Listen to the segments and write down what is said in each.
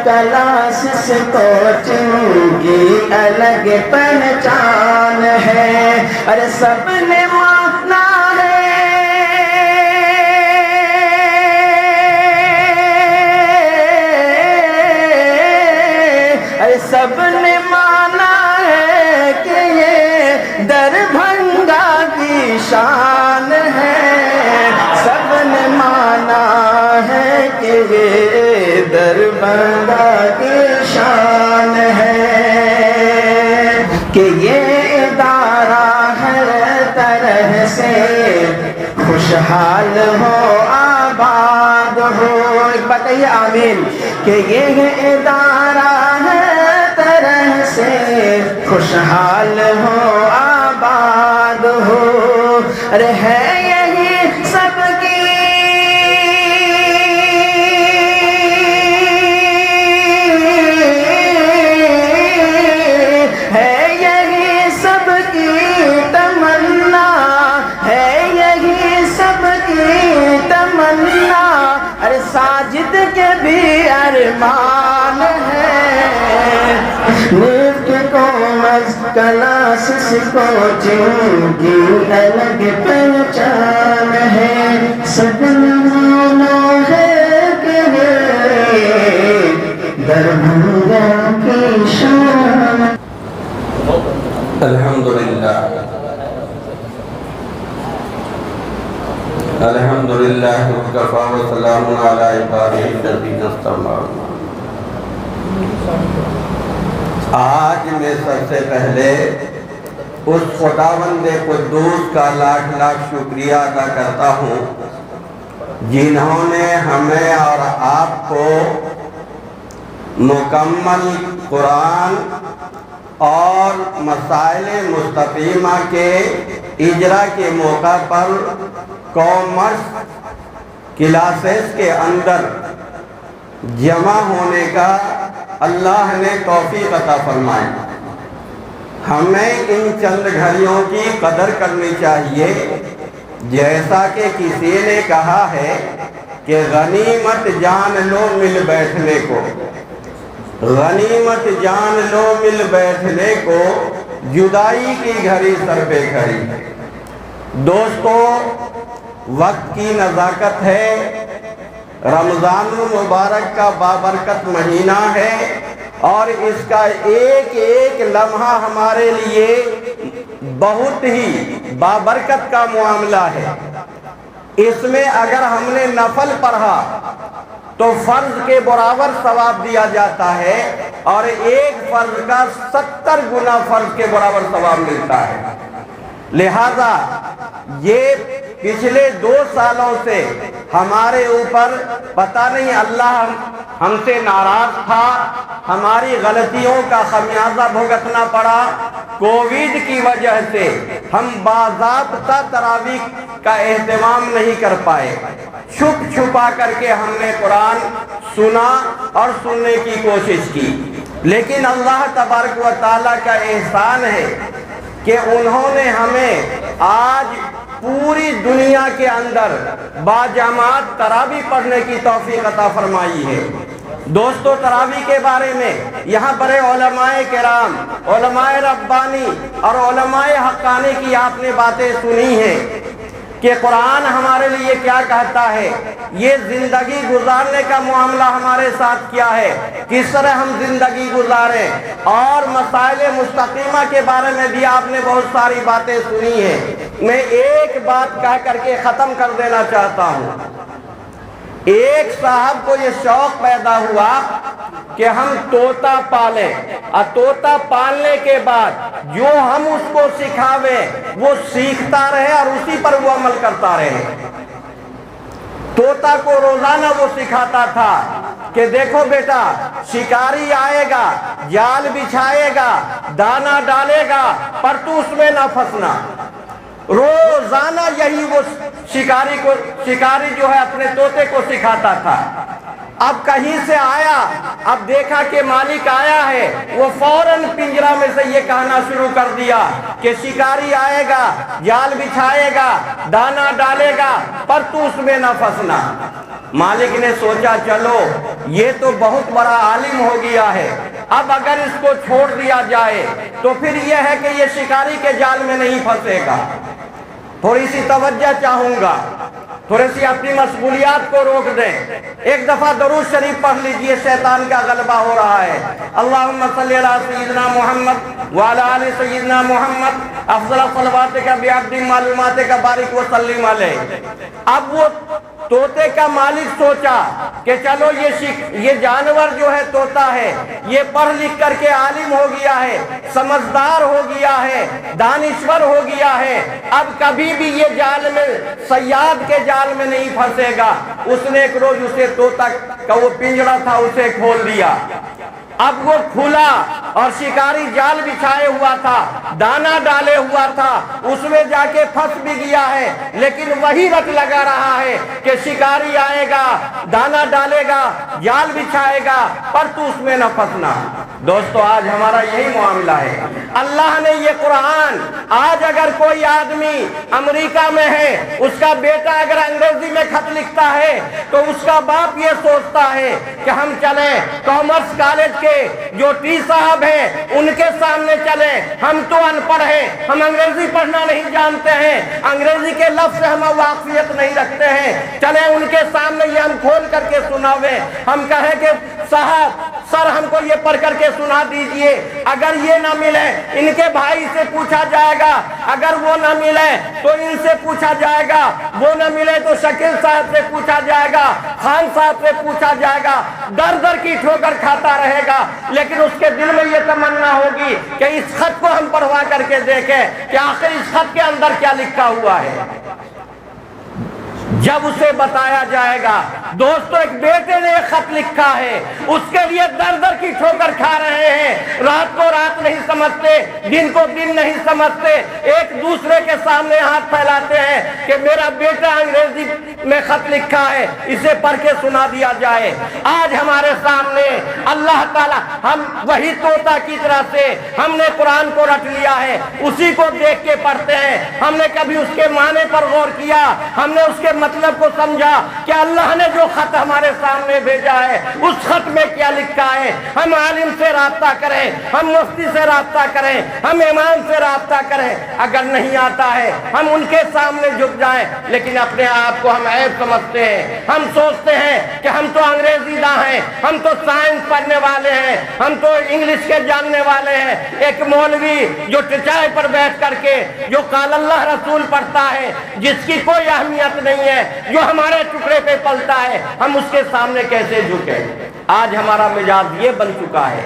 Classes coaching کی الگ پہچان ہے، ارے سب نے مانا سب نے مانا ہے کہ یہ دربھنگا کی شان ہے، سب نے مانا ہے کہ یہ دربھنگا کی شان ہے، کہ یہ ادارہ ہر طرح سے خوشحال ہو آباد ہو، بتائیے آمین، کہ یہ ادارہ سے خوشحال ہو آباد ہو، ارے ہے یہی سب کی ہے، یہی سب کی تمنا ہے، یہی سب کی تمنا، ارے ساجد کے بھی ارمان ہے، کلاسس کوچنگ کی الگ پہچان ہے، سب نے مانا ہے کہ یہ دربھنگا کی شان۔ الحمدللہ الحمدللہ وکفیٰ وسلام علی عبادہ الذین اصطفیٰ۔ آج میں سب سے پہلے اس خداوند قدوس کا لاکھ لاکھ شکریہ ادا کرتا ہوں جنہوں نے ہمیں اور آپ کو مکمل قرآن اور مسائل مستقیمہ کے اجرا کے موقع پر کامرس کلاسز کے اندر جمع ہونے کا اللہ نے توفیق عطا فرمائی۔ ہمیں ان چند گھڑیوں کی قدر کرنی چاہیے، جیسا کہ کسی نے کہا ہے کہ غنیمت جان لو مل بیٹھنے کو، غنیمت جان لو مل بیٹھنے کو، جدائی کی گھڑی سر پہ کھڑی۔ دوستو، وقت کی نزاکت ہے، رمضان المبارک کا بابرکت مہینہ ہے، اور اس کا ایک ایک لمحہ ہمارے لیے بہت ہی بابرکت کا معاملہ ہے۔ اس میں اگر ہم نے نفل پڑھا تو فرض کے برابر ثواب دیا جاتا ہے، اور ایک فرض کا 70 گنا فرض کے برابر ثواب ملتا ہے۔ لہذا یہ پچھلے 2 سالوں سے ہمارے اوپر پتہ نہیں اللہ ہم سے ناراض تھا، ہماری غلطیوں کا خمیازہ بھگتنا پڑا، کووڈ کی وجہ سے ہم باضابطہ تراویح کا اہتمام نہیں کر پائے، چھپ چھپا کر کے ہم نے قرآن سنا اور سننے کی کوشش کی، لیکن اللہ تبارک و تعالیٰ کا احسان ہے کہ انہوں نے ہمیں آج پوری دنیا کے اندر باجماعت تراویح پڑھنے کی توفیق عطا فرمائی ہے۔ دوستو، تراویح کے بارے میں یہاں بڑے علماء کرام، علماء ربانی اور علماء حقانی کی آپ نے باتیں سنی ہیں کہ قرآن ہمارے لیے کیا کہتا ہے، یہ زندگی گزارنے کا معاملہ ہمارے ساتھ کیا ہے، کس طرح ہم زندگی گزاریں، اور مسائل مستقیمہ کے بارے میں بھی آپ نے بہت ساری باتیں سنی ہیں۔ میں ایک بات کہہ کر کے ختم کر دینا چاہتا ہوں۔ ایک صاحب کو یہ شوق پیدا ہوا کہ ہم طوطا پالیں، اور طوطا پالنے کے بعد جو ہم اس کو سکھاویں وہ سیکھتا رہے اور اسی پر وہ عمل کرتا رہے۔ طوطا کو روزانہ وہ سکھاتا تھا کہ دیکھو بیٹا، شکاری آئے گا، جال بچھائے گا، دانا ڈالے گا، پر تو اس میں نہ پھنسنا۔ روزانہ یہی وہ شکاری جو ہے اپنے طوطے کو سکھاتا تھا۔ اب کہیں سے آیا، اب دیکھا کہ مالک آیا ہے، وہ فوراً پنجرہ میں سے یہ کہنا شروع کر دیا کہ شکاری آئے گا، جال بچھائے گا، دانا ڈالے گا، پر تو اس میں نہ پھنسنا۔ مالک نے سوچا چلو یہ تو بہت بڑا عالم ہو گیا ہے، اب اگر اس کو چھوڑ دیا جائے تو پھر یہ ہے کہ یہ شکاری کے جال میں نہیں پھنسے گا۔ تھوڑی سی توجہ چاہوں گا، تھوڑی سی اپنی مشغولیات کو روک دیں، ایک دفعہ درود شریف پڑھ لیجئے، شیطان کا غلبہ ہو رہا ہے۔ اللہم صلی علی سیدنا محمد وعلی آل سیدنا محمد افضل صلواتک بعدد معلوماتک بارک وسلم علیہ۔ اب وہ طوطے کا مالک سوچا کہ چلو یہ جانور جو ہے طوطا ہے، یہ پڑھ لکھ کر کے عالم ہو گیا ہے، سمجھدار ہو گیا ہے، دانشور ہو گیا ہے، اب کبھی بھی یہ جال میں، صیاد کے جال میں نہیں پھنسے گا۔ اس نے ایک روز اسے طوطا کا وہ پنجرا تھا اسے کھول دیا، اب وہ کھلا اور شکاری جال بچھائے ہوا تھا، دانا ڈالے ہوا تھا، اس میں جا کے پھنس بھی گیا ہے، لیکن وہی رٹ لگا رہا ہے کہ شکاری آئے گا، دانا ڈالے گا، جال بچھائے گا، پر تو اس میں نہ پھنسنا۔ دوستو آج ہمارا یہی معاملہ ہے۔ اللہ نے یہ قرآن، آج اگر کوئی آدمی امریکہ میں ہے، اس کا بیٹا اگر انگریزی میں خط لکھتا ہے تو اس کا باپ یہ سوچتا ہے کہ ہم چلیں کامرس کالج کے جو ٹی صاحب ہیں ان کے سامنے چلیں، ہم تو ان پڑھ ہیں، ہم انگریزی پڑھنا نہیں جانتے ہیں، انگریزی کے لفظ سے ہم واقفیت نہیں رکھتے ہیں، چلیں ان کے سامنے یہ ہم کھول کر کے سناویں، ہم کہیں کہ صاحب سر ہم کو یہ پڑھ کر کے سنا دیجئے، اگر یہ نہ ملے ان کے بھائی سے پوچھا جائے گا، اگر وہ نہ ملے تو ان سے پوچھا جائے گا، وہ نہ ملے تو شکیل صاحب سے پوچھا جائے گا، خان صاحب سے پوچھا جائے گا، در در کی ٹھوکر کھاتا رہے گا، لیکن اس کے دل میں یہ تمنا ہوگی کہ اس خط کو ہم پڑھوا کر کے دیکھیں کہ آخر اس خط کے اندر کیا لکھا ہوا ہے۔ جب اسے بتایا جائے گا، دوستو ایک بیٹے نے ایک خط لکھا ہے، اس کے لیے در در کی ٹھوکر کھا رہے ہیں، رات کو رات نہیں سمجھتے، دن کو دن نہیں سمجھتے، ایک دوسرے کے سامنے ہاتھ پھیلاتے ہیں کہ میرا بیٹا انگریزی میں خط لکھا ہے، اسے پڑھ کے سنا دیا جائے۔ آج ہمارے سامنے اللہ تعالیٰ، ہم وہی طوطا کی طرح سے ہم نے قرآن کو رٹ لیا ہے، اسی کو دیکھ کے پڑھتے ہیں، ہم نے کبھی اس کے معنی پر غور کیا، ہم نے اس کے مطلب کو سمجھا کہ اللہ نے جو خط ہمارے سامنے بھیجا ہے اس خط میں کیا لکھا ہے۔ ہم عالم سے رابطہ کریں، ہم مفتی سے رابطہ کریں، ہم امام سے رابطہ کریں، اگر نہیں آتا ہے ہم ان کے سامنے جھک جائیں، لیکن اپنے آپ کو ہم عیب سمجھتے ہیں، ہم سوچتے ہیں کہ ہم تو انگریزی داں ہیں، ہم تو سائنس پڑھنے والے ہیں، ہم تو انگلش کے جاننے والے ہیں۔ ایک مولوی جو ٹچائے پر بیٹھ کر کے جو قال اللہ رسول پڑھتا ہے، جس کی کوئی اہمیت نہیں ہے، جو ہمارے ٹکڑے پہ پلتا ہے، ہم اس کے سامنے کیسے جھکے؟ آج ہمارا مزاج یہ بن چکا ہے۔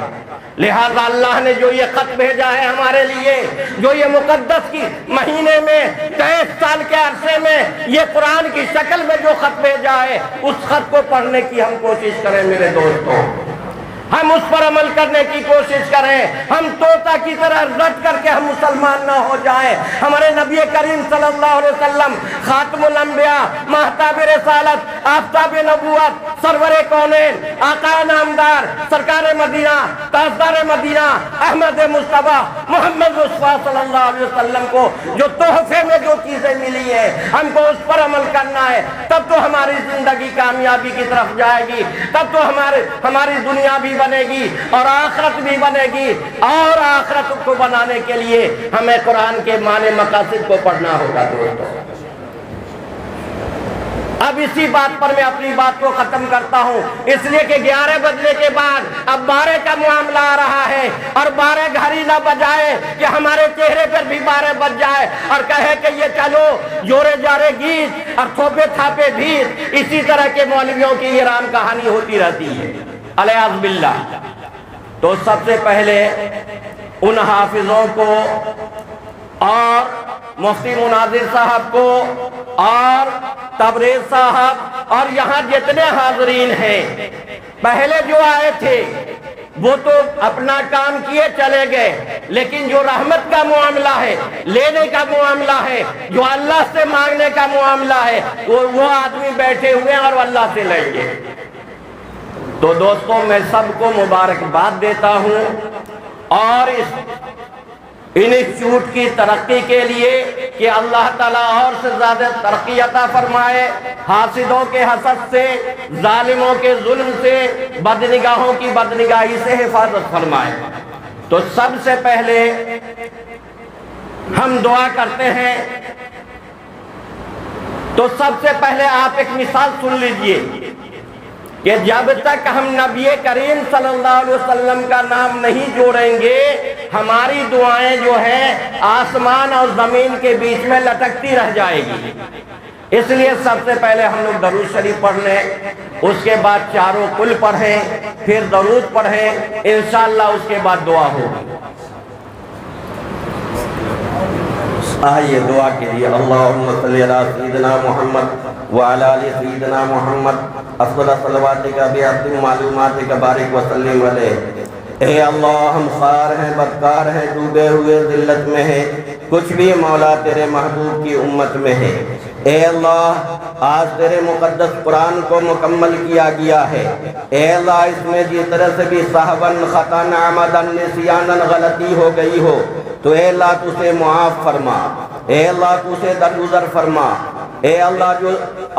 لہذا اللہ نے جو یہ خط بھیجا ہے ہمارے لیے، جو یہ مقدس کی مہینے میں 23 سال کے عرصے میں یہ قرآن کی شکل میں جو خط بھیجا ہے، اس خط کو پڑھنے کی ہم کوشش کریں میرے دوستوں، ہم اس پر عمل کرنے کی کوشش کریں، ہم طوطا کی طرح رٹ کر کے ہم مسلمان نہ ہو جائیں۔ ہمارے نبی کریم صلی اللہ علیہ وسلم خاتم الانبیاء، مہتاب رسالت، آفتاب نبوت، سرور کونین، آقا نامدار، سرکار مدینہ، تاجدار مدینہ، احمد مصطفیٰ، محمد مصطفیٰ صلی اللہ علیہ وسلم کو جو تحفے میں جو چیزیں ملی ہیں ہم کو اس پر عمل کرنا ہے، تب تو ہماری زندگی کامیابی کی طرف جائے گی، تب تو ہماری دنیا بھی بنے گی اور آخرت بھی بنے گی، اور آخرت کو بنانے کے لیے ہمیں قرآن کے معنی مقاصد کو پڑھنا ہوگا۔ دوستو اب اسی بات پر میں اپنی بات کو ختم کرتا ہوں، اس لیے کہ 11 بجنے کے بعد اب 12 کا معاملہ آ رہا ہے، اور 12 گھڑی نہ بجائے کہ ہمارے چہرے پر بھی 12 بج جائے اور کہے کہ یہ چلو جورے جارے گیت اور تھوپے تھاپے بھیت، اسی طرح کے مولویوں کی یہ رام کہانی ہوتی رہتی ہے، علیہ باللہ۔ تو سب سے پہلے ان حافظوں کو اور مفتی مناظر صاحب کو اور تبریز صاحب اور یہاں جتنے حاضرین ہیں، پہلے جو آئے تھے وہ تو اپنا کام کیے چلے گئے، لیکن جو رحمت کا معاملہ ہے، لینے کا معاملہ ہے، جو اللہ سے مانگنے کا معاملہ ہے، وہ آدمی بیٹھے ہوئے ہیں اور اللہ سے لڑیں گے۔ تو دوستوں میں سب کو مبارکباد دیتا ہوں، اور انسٹیٹیوٹ کی ترقی کے لیے کہ اللہ تعالیٰ اور سے زیادہ ترقی عطا فرمائے، حاسدوں کے حسد سے، ظالموں کے ظلم سے، بدنگاہوں کی بدنگاہی سے حفاظت فرمائے۔ تو سب سے پہلے ہم دعا کرتے ہیں، تو سب سے پہلے آپ ایک مثال سن لیجئے کہ جب تک ہم نبی کریم صلی اللہ علیہ وسلم کا نام نہیں جوڑیں گے، ہماری دعائیں جو ہیں آسمان اور زمین کے بیچ میں لٹکتی رہ جائے گی۔ اس لیے سب سے پہلے ہم لوگ درود شریف پڑھ لیں، اس کے بعد چاروں کل پڑھیں، پھر درود پڑھیں، انشاءاللہ اس کے بعد دعا ہوگی۔ آئیے دعا کے لیے اللہم صلی علی سیدنا محمد وعلی آل سیدنا محمد افضل صلواتک بعدد معلوماتک بارک وسلم علیہ۔ اے اللہ ہم خوار ہیں، بدکار ہیں، ڈوبے ہوئے ذلت میں ہیں، کچھ بھی مولا تیرے محبوب کی امت میں ہے۔ اے اللہ آج تیرے مقدس قرآن کو مکمل کیا گیا ہے، اے اللہ اس میں جس طرح سے بھی سہون خطاً عمدن نسیاناً غلطی ہو گئی ہو تو اے اللہ تو اسے معاف فرما، اے اللہ تو اسے درگزر فرما۔ اے اللہ جو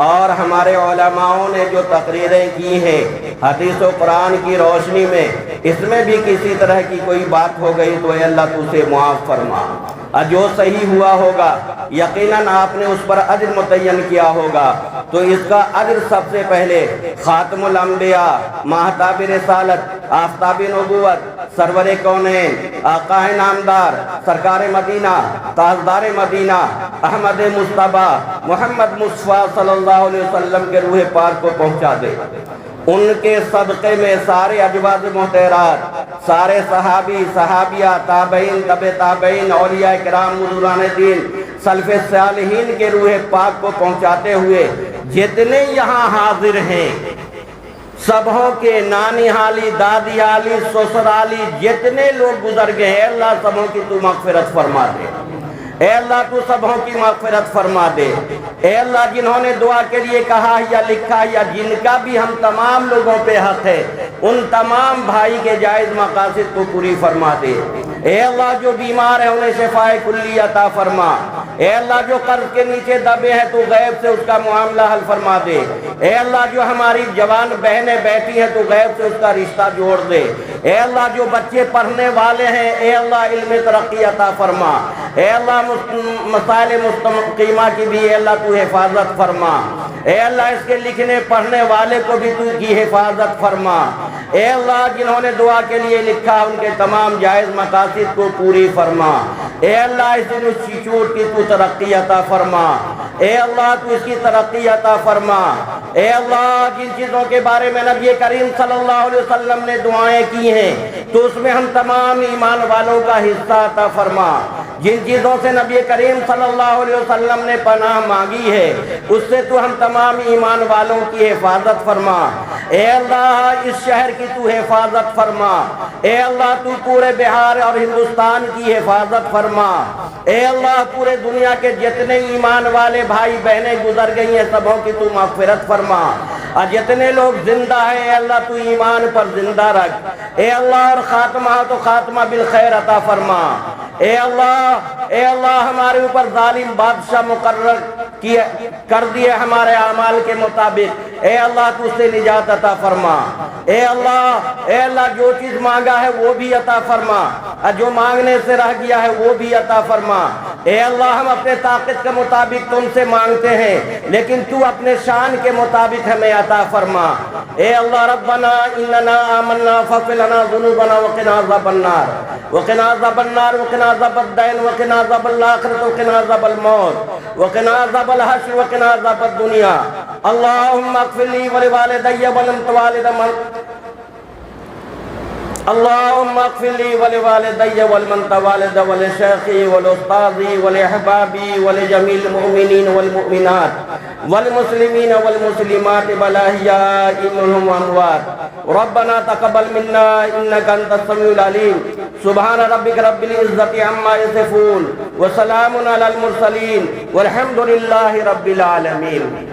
اور ہمارے علماءوں نے جو تقریریں کی ہیں حدیث و قرآن کی روشنی میں، اس میں بھی کسی طرح کی کوئی بات ہو گئی تو اے اللہ تو اسے معاف فرما۔ جو صحیح ہوا ہوگا یقیناً آپ نے اس پر اجر متعین کیا ہوگا، تو اس کا اجر سب سے پہلے خاتم الانبیاء، ماہتاب رسالت، آفتاب نبوت، سرور کونین، آقا نامدار، سرکار مدینہ، تاجدار مدینہ، احمد مصطفیٰ محمد مصطفیٰ صلی اللہ علیہ وسلم کے روح پاک کو پہنچا دے۔ ان کے صدقے میں سارے اجواز محترات، سارے صحابی، صحابیہ، تابعین، تبع تابعین، اولیاء کرام، بزرگان دین، سلف صالحین کے روح پاک کو پہنچاتے ہوئے جتنے یہاں حاضر ہیں سبوں کے نانی حالی، دادی حالی، سسرالی جتنے لوگ گزر گئے ہیں، اللہ سبوں کی تو مغفرت فرما دے۔ اے اللہ تو سبوں کی مغفرت فرما دے۔ اے اللہ جنہوں نے دعا کے لیے کہا یا لکھا یا جن کا بھی ہم تمام لوگوں پہ حق ہے، ان تمام بھائی کے جائز مقاصد کو پوری فرما دے۔ اے اللہ جو بیمار ہیں انہیں شفائے کلی عطا فرما۔ اے اللہ جو قرض کے نیچے دبے ہیں تو غیب سے اس کا معاملہ حل فرما دے۔ اے اللہ جو ہماری جوان بہنیں بیٹھی ہیں تو غیب سے اس کا رشتہ جوڑ دے۔ اے اللہ جو بچے پڑھنے والے ہیں اے اللہ علم ترقی عطا فرما۔ اے اللہ مسائل مستقیمہ کی بھی اے اللہ تو حفاظت فرما۔ اے اللہ اس کے لکھنے پڑھنے والے کو بھی تو کی حفاظت فرما۔ اے اللہ جنہوں نے دعا کے لیے لکھا ان کے تمام جائز مقاصد کو پوری فرما۔ اے اللہ اس انسٹیٹیوٹ کی تو ترقی عطا فرما۔ اے اللہ تو اس کی ترقی عطا فرما۔ اے اللہ جن چیزوں کے بارے میں نبی کریم صلی اللہ علیہ وسلم نے دعائیں کی ہیں تو اس میں ہم تمام ایمان والوں کا حصہ عطا فرما۔ جن چیزوں سے نبی کریم صلی اللہ علیہ وسلم نے پناہ مانگی ہے اس سے تو ہم تمام ایمان والوں کی حفاظت فرما۔ اے اللہ اس شہر کی تو حفاظت فرما۔ اے اللہ تو پورے بہار اور ہندوستان کی حفاظت فرما۔ اے اللہ پورے دنیا کے جتنے ایمان والے بھائی بہنیں گزر گئی ہیں سبوں کی تو مغفرت فرما۔ اور جتنے لوگ زندہ ہیں اے اللہ تو ایمان پر زندہ رکھ۔ اے اللہ اور خاتمہ تو خاتمہ بالخیر عطا فرما۔ اے اللہ ہمارے اوپر ظالم بادشاہ مقرر کر دیے ہمارے اعمال کے مطابق، اے اللہ تو اس سے نجات عطا فرما۔ اے اللہ جو چیز مانگا ہے وہ بھی عطا فرما، اور جو مانگنے سے رہ گیا ہے وہ بھی عطا فرما۔ اے اللہ ہم اپنے طاقت کے مطابق تم سے مانگتے ہیں لیکن تو اپنے شان کے مطابق ہمیں عطا فرما۔ اے اللہ ربنا اننا آمنا فاغفر لنا ذنوبنا وقنا عذاب النار وقنا عذاب النار وقنا عذاب الدین وقنا عذاب الآخرۃ وقنا عذاب الموت وقنا عذاب الحشر وقنا عذاب الدنیا۔ اللهم اغفر لي ولوالدي اللهم اغفر لي ولوالدي ولمن تولد ولشيخي ولأستاذي ولأحبابي ولجميع المؤمنين والمؤمنات والمسلمين والمسلمات والأحياء منهم وأموات۔ ربنا تقبل منا إنك أنت السميع العليم۔ سبحان ربك رب العزة عما يصفون وسلام على المرسلين والحمد لله رب العالمين۔